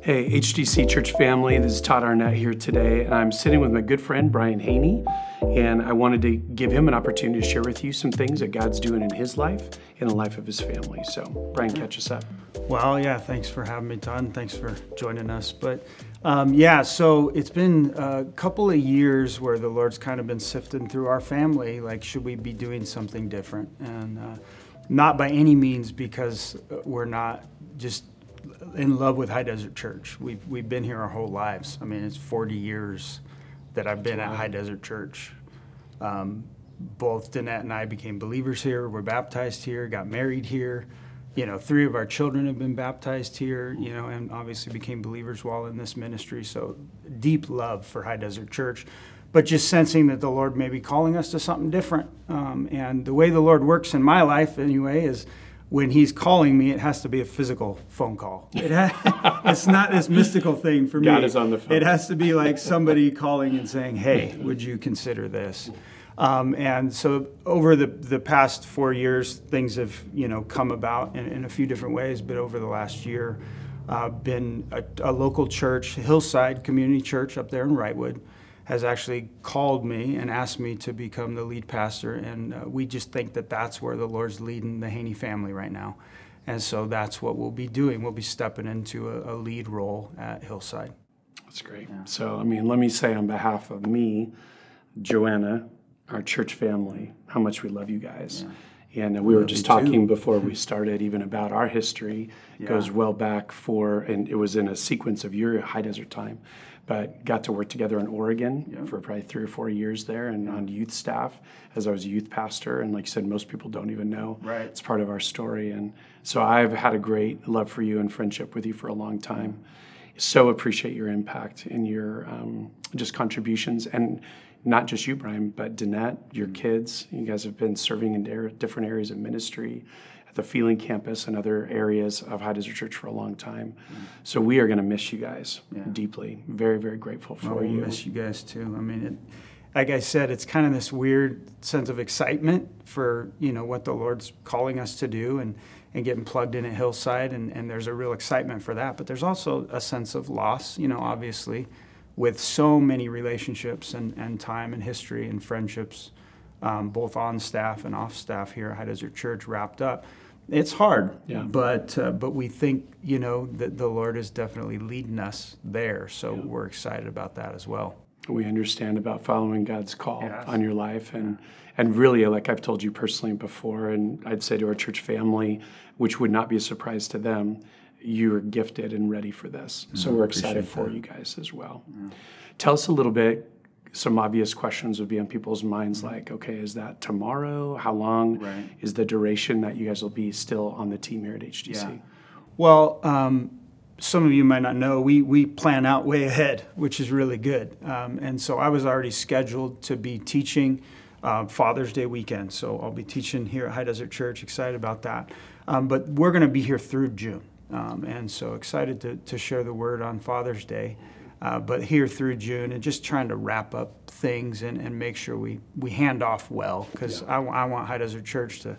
Hey, HDC Church family, this is Todd Arnett here today, and I'm sitting with my good friend, Brian Haney, and I wanted to give him an opportunity to share with you some things that God's doing in his life, in the life of his family. So, Brian, catch us up. Well, yeah, thanks for having me, Todd, and thanks for joining us. But so it's been a couple of years where the Lord's kind of been sifting through our family, like, should we be doing something different? And not by any means because we're not just in love with High Desert Church. We've been here our whole lives. I mean, it's 40 years that I've been at High Desert Church. Both Danette and I became believers here. We're baptized here, got married here. You know, 3 of our children have been baptized here, you know, and obviously became believers while in this ministry. So deep love for High Desert Church, but just sensing that the Lord may be calling us to something different. And the way the Lord works in my life anyway is when he's calling me, it has to be a physical phone call. It's not this mystical thing for me. God is on the phone. It has to be like somebody calling and saying, hey, would you consider this? And so over the past 4 years, things have, you know, come about in a few different ways. But over the last year, been a local church, Hillside Community Church up there in Wrightwood, has actually called me and asked me to become the lead pastor. And we just think that that's where the Lord's leading the Haney family right now. And so that's what we'll be doing. We'll be stepping into a lead role at Hillside. That's great. Yeah. So, I mean, let me say on behalf of me, Joanna, our church family, how much we love you guys. Yeah. And we were just talking before we started even about our history. It goes well back and it was in a sequence of your High Desert time, but got to work together in Oregon for probably 3 or 4 years there and on youth staff as I was a youth pastor. And like you said, most people don't even know. Right. It's part of our story. And so I've had a great love for you and friendship with you for a long time. So appreciate your impact and your just contributions. And not just you, Brian, but Danette, your kids. You guys have been serving in different areas of ministry at the Feeling Campus and other areas of High Desert Church for a long time. So we are going to miss you guys deeply. Very, very grateful for you. We'll miss you guys too. I mean, like I said, it's kind of this weird sense of excitement for, you know, what the Lord's calling us to do and getting plugged in at Hillside. And there's a real excitement for that. But there's also a sense of loss, you know, obviously, with so many relationships and time and history and friendships, both on staff and off staff here at High Desert Church wrapped up. It's hard, but we think, you know, that the Lord is definitely leading us there. So we're excited about that as well. We understand about following God's call on your life. And really, like I've told you personally before, and I'd say to our church family, which would not be a surprise to them, you're gifted and ready for this. So we're excited for you guys as well. Tell us a little bit, some obvious questions would be on people's minds like, okay, is that tomorrow? How long is the duration that you guys will be still on the team here at HDC? Yeah. Well, some of you might not know, we plan out way ahead, which is really good. And so I was already scheduled to be teaching Father's Day weekend. So I'll be teaching here at High Desert Church, excited about that. But we're going to be here through June. And so excited to share the word on Father's Day, but here through June and just trying to wrap up things and make sure we hand off well, because I want High Desert Church to,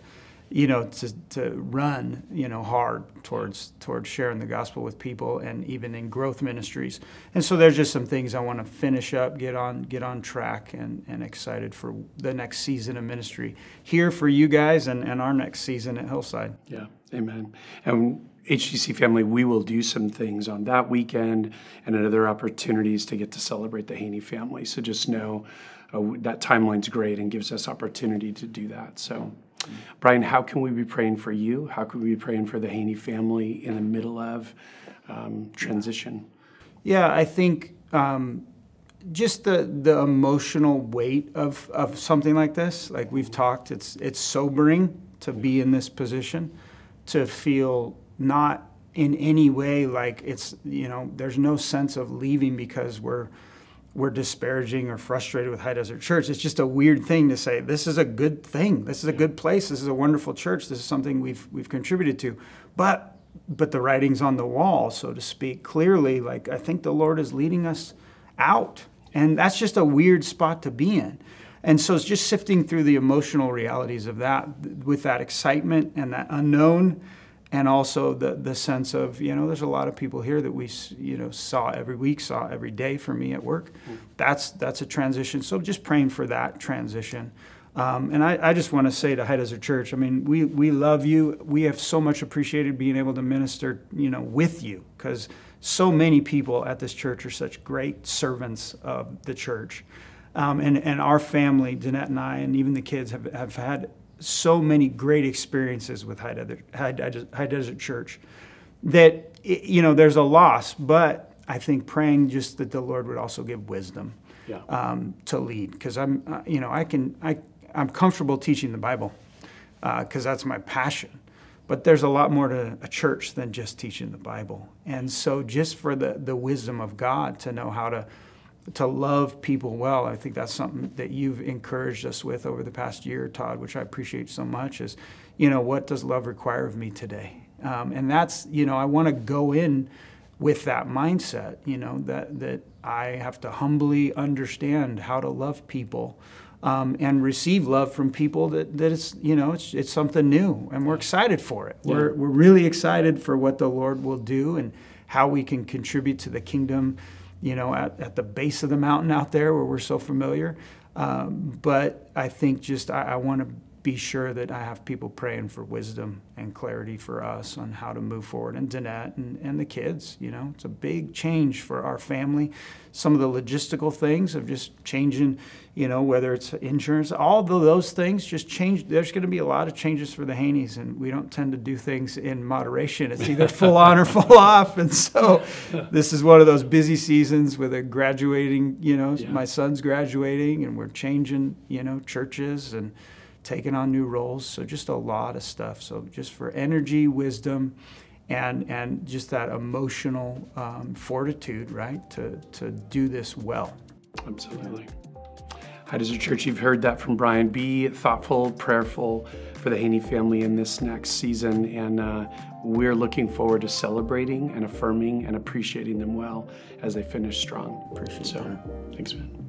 you know, to run, you know, hard towards sharing the gospel with people and even in growth ministries. And so there's just some things I want to finish up, get on track and excited for the next season of ministry here for you guys and our next season at Hillside. Yeah, amen. And HDC family, we will do some things on that weekend and other opportunities to get to celebrate the Haney family. So just know that timeline's great and gives us opportunity to do that. So, Brian, how can we be praying for you? How can we be praying for the Haney family in the middle of transition? Yeah, I think just the emotional weight of something like this, like we've talked, it's sobering to be in this position, to feel not in any way like it's, you know, there's no sense of leaving because we're disparaging or frustrated with High Desert Church. It's just a weird thing to say, this is a good thing. This is a good place. This is a wonderful church. This is something we've contributed to. But the writing's on the wall, so to speak, clearly, like I think the Lord is leading us out. And that's just a weird spot to be in. And so it's just sifting through the emotional realities of that with that excitement and that unknown and also the sense of, there's a lot of people here that we, saw every week, saw every day for me at work. That's a transition. So just praying for that transition. And I just want to say to High Desert Church, I mean, we love you. We have so much appreciated being able to minister, with you, because so many people at this church are such great servants of the church. And our family, Jeanette and I, and even the kids have had so many great experiences with High Desert Church that, there's a loss, but I think praying just that the Lord would also give wisdom to lead. Because I'm comfortable teaching the Bible because that's my passion. But there's a lot more to a church than just teaching the Bible. And so just for the wisdom of God to know how to love people well, I think that's something that you've encouraged us with over the past year, Todd, which I appreciate so much, is, what does love require of me today? And that's, I want to go in with that mindset, that I have to humbly understand how to love people. And receive love from people that is, it's something new, and we're excited for it. We're really excited for what the Lord will do and how we can contribute to the kingdom, at the base of the mountain out there where we're so familiar. But I think just I want to be sure that I have people praying for wisdom and clarity for us on how to move forward. And Danette and the kids, it's a big change for our family. Some of the logistical things of just changing, whether it's insurance, all of those things just change. There's going to be a lot of changes for the Haneys, and we don't tend to do things in moderation. It's either full on or full off. And so this is one of those busy seasons with a graduating, my son's graduating, and we're changing, churches and taking on new roles. So just a lot of stuff. So just for energy, wisdom, and just that emotional fortitude, right, to do this well. Absolutely. High Desert Church, you've heard that from Brian. Be thoughtful, prayerful for the Haney family in this next season, and we're looking forward to celebrating and affirming and appreciating them well as they finish strong. Appreciate that. Thanks, man.